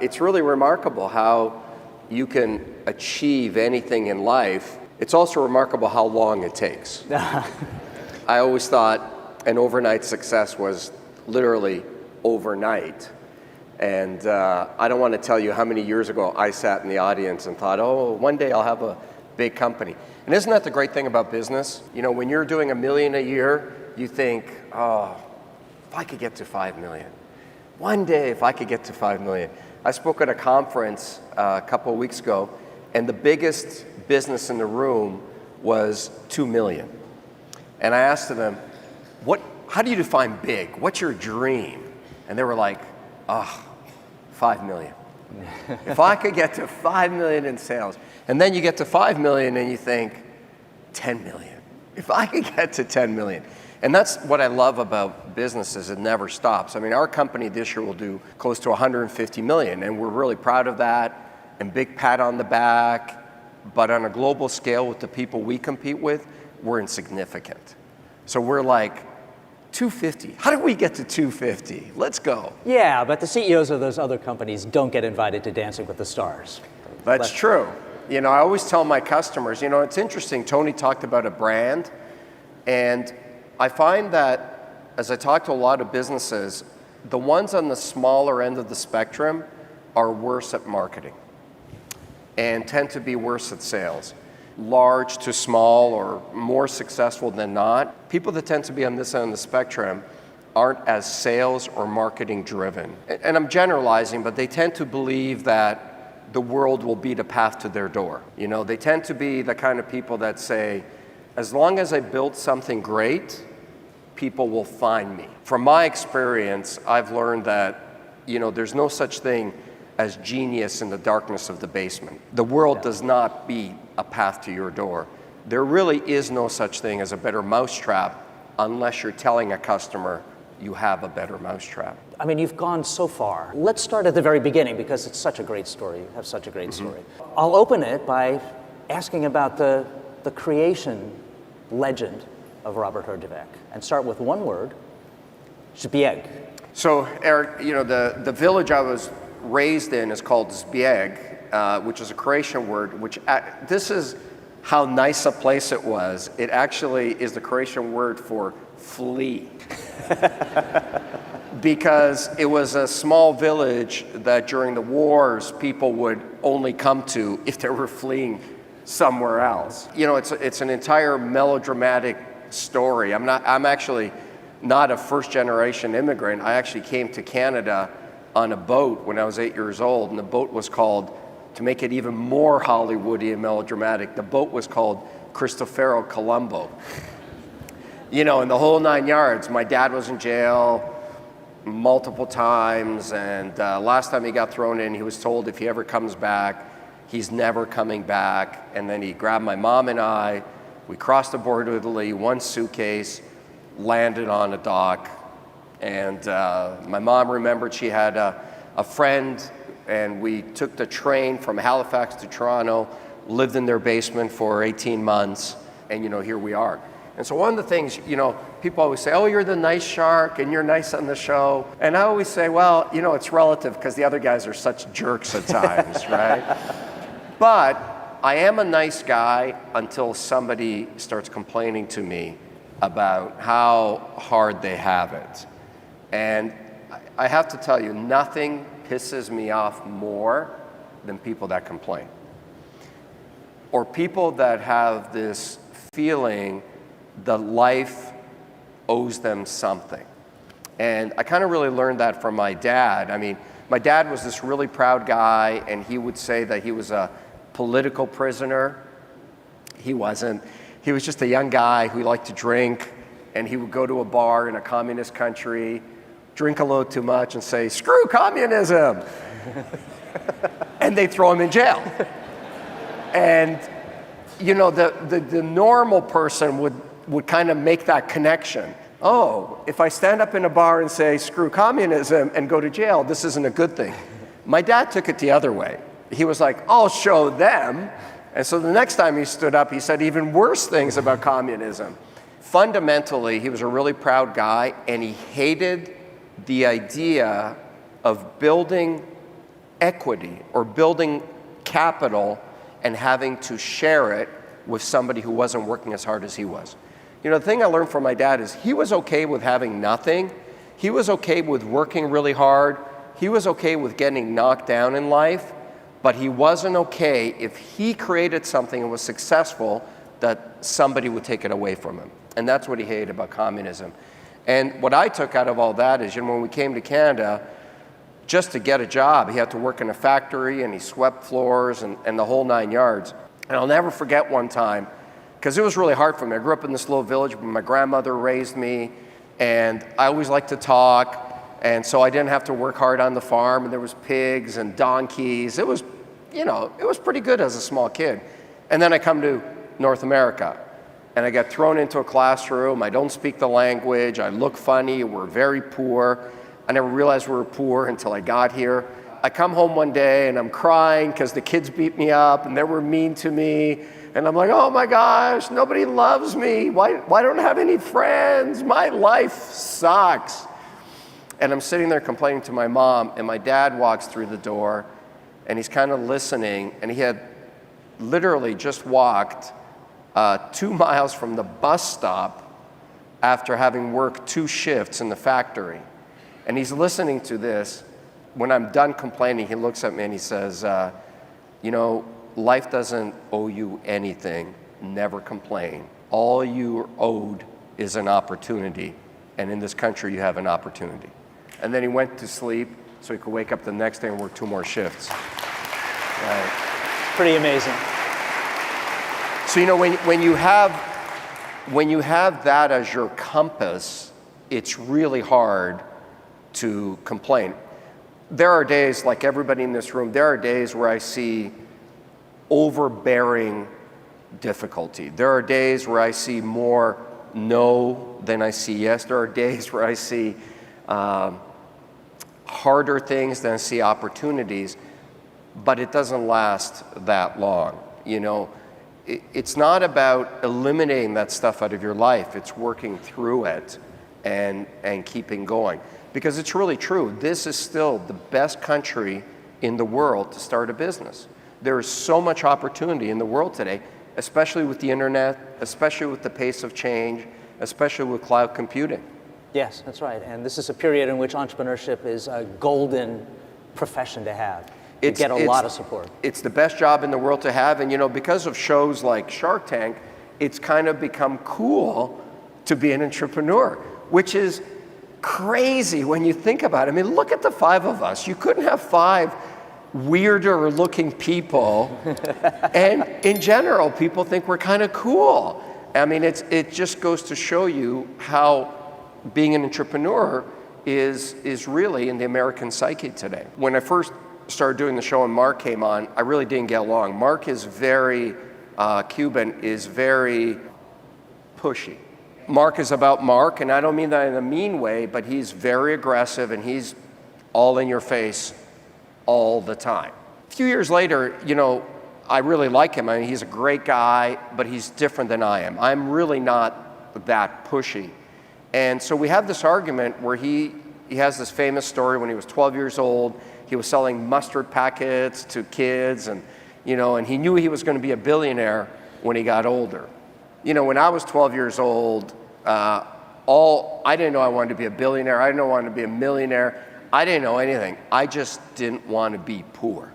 It's really remarkable how you can achieve anything in life. It's also remarkable how long it takes. I always thought an overnight success was literally overnight. And I don't want to tell you how many years ago I sat in the audience and thought, oh, one day I'll have a big company. And isn't that the great thing about business? You know, when you're doing $1 million a year, you think, oh, if I could get to 5 million. One day, if I could get to 5 million. I spoke at a conference a couple of weeks ago, and the biggest business in the room was 2 million. And I asked them, how do you define big? What's your dream? And they were like, 5 million. If I could get to 5 million in sales. And then you get to 5 million and you think, 10 million. If I could get to 10 million. And that's what I love about businesses, it never stops. I mean, our company this year will do close to 150 million, and we're really proud of that, and big pat on the back, but on a global scale with the people we compete with, we're insignificant. So we're like, 250, how did we get to 250? Let's go. Yeah, but the CEOs of those other companies don't get invited to Dancing with the Stars. That's true. You know, I always tell my customers, you know, it's interesting, Tony talked about a brand, and I find that as I talk to a lot of businesses, the ones on the smaller end of the spectrum are worse at marketing and tend to be worse at sales. Large to small or more successful than not. People that tend to be on this end of the spectrum aren't as sales or marketing driven. And I'm generalizing, but they tend to believe that the world will beat a path to their door. You know, they tend to be the kind of people that say, as long as I build something great, people will find me. From my experience, I've learned that, you know, there's no such thing as genius in the darkness of the basement. The world does not beat a path to your door. There really is no such thing as a better mousetrap unless you're telling a customer you have a better mousetrap. I mean, you've gone so far. Let's start at the very beginning because it's such a great story. You have such a great story. I'll open it by asking about the creation legend of Robert Herjavec and start with one word, Zbieg. So, Eric, you know, the village I was raised in is called Zbieg, which is a Croatian word, which this is how nice a place it was. It actually is the Croatian word for flee. Because it was a small village that during the wars people would only come to if they were fleeing somewhere else. You know, it's an entire melodramatic story. I'm actually not a first generation immigrant. I actually came to Canada on a boat when I was 8 years old, and the boat was called, to make it even more Hollywoody and melodramatic, the boat was called Cristoforo Colombo. You know, in the whole 9 yards. My dad was in jail multiple times, and last time he got thrown in, he was told if he ever comes back, he's never coming back. And then he grabbed my mom and I, we crossed the border to Italy, one suitcase, landed on a dock, and my mom remembered she had a friend, and we took the train from Halifax to Toronto, lived in their basement for 18 months, and you know, here we are. And so one of the things, you know, people always say, oh, you're the nice shark and you're nice on the show. And I always say, well, you know, it's relative because the other guys are such jerks at times, right? But I am a nice guy until somebody starts complaining to me about how hard they have it. And I have to tell you, nothing pisses me off more than people that complain. Or people that have this feeling that life owes them something. And I kind of really learned that from my dad. I mean, my dad was this really proud guy, and he would say that he was a political prisoner. He wasn't. He was just a young guy who liked to drink, and he would go to a bar in a communist country, drink a little too much, and say, screw communism! And they'd throw him in jail. And, you know, the normal person would kind of make that connection. Oh, if I stand up in a bar and say, screw communism, and go to jail, this isn't a good thing. My dad took it the other way. He was like, I'll show them. And so the next time he stood up, he said even worse things about communism. Fundamentally, he was a really proud guy, and he hated the idea of building equity or building capital and having to share it with somebody who wasn't working as hard as he was. You know, the thing I learned from my dad is he was okay with having nothing. He was okay with working really hard. He was okay with getting knocked down in life, but he wasn't okay if he created something and was successful that somebody would take it away from him. And that's what he hated about communism. And what I took out of all that is, you know, when we came to Canada, just to get a job, he had to work in a factory and he swept floors and the whole 9 yards. And I'll never forget one time, because it was really hard for me. I grew up in this little village where my grandmother raised me, and I always liked to talk, and so I didn't have to work hard on the farm, and there was pigs and donkeys. It was, you know, it was pretty good as a small kid. And then I come to North America, and I get thrown into a classroom. I don't speak the language. I look funny. We're very poor. I never realized we were poor until I got here. I come home one day and I'm crying because the kids beat me up and they were mean to me. And I'm like, oh my gosh, nobody loves me. Why don't I have any friends? My life sucks. And I'm sitting there complaining to my mom, and my dad walks through the door and he's kind of listening, and he had literally just walked 2 miles from the bus stop after having worked 2 shifts in the factory. And he's listening to this. When I'm done complaining, he looks at me and he says, you know, life doesn't owe you anything. Never complain. All you're owed is an opportunity. And in this country, you have an opportunity. And then he went to sleep so he could wake up the next day and work 2 more shifts. Right. Pretty amazing. So, you know, when you have that as your compass, it's really hard to complain. There are days, like everybody in this room, there are days where I see overbearing difficulty. There are days where I see more no than I see yes. There are days where I see harder things than I see opportunities, but it doesn't last that long. You know, it's not about eliminating that stuff out of your life. It's working through it and keeping going. Because it's really true. This is still the best country in the world to start a business. There is so much opportunity in the world today, especially with the internet, especially with the pace of change, especially with cloud computing. Yes, that's right. And this is a period in which entrepreneurship is a golden profession to have. You get a lot of support. It's the best job in the world to have. And, you know, because of shows like Shark Tank, it's kind of become cool to be an entrepreneur, which is crazy when you think about it. I mean, look at the 5 of us. You couldn't have 5 weirder looking people. And in general, people think we're kind of cool. I mean, it just goes to show you how being an entrepreneur is really in the American psyche today. When I first started doing the show and Mark came on, I really didn't get along. Mark is very, Cuban, is very pushy. Mark is about Mark, and I don't mean that in a mean way, but he's very aggressive and he's all in your face all the time. A few years later, you know, I really like him. I mean, he's a great guy, but he's different than I am. I'm really not that pushy. And so we have this argument where he has this famous story when he was 12 years old. He was selling mustard packets to kids, and, you know, and he knew he was going to be a billionaire when he got older. You know, when I was 12 years old, I didn't know I wanted to be a billionaire. I didn't know I wanted to be a millionaire. I didn't know anything. I just didn't want to be poor.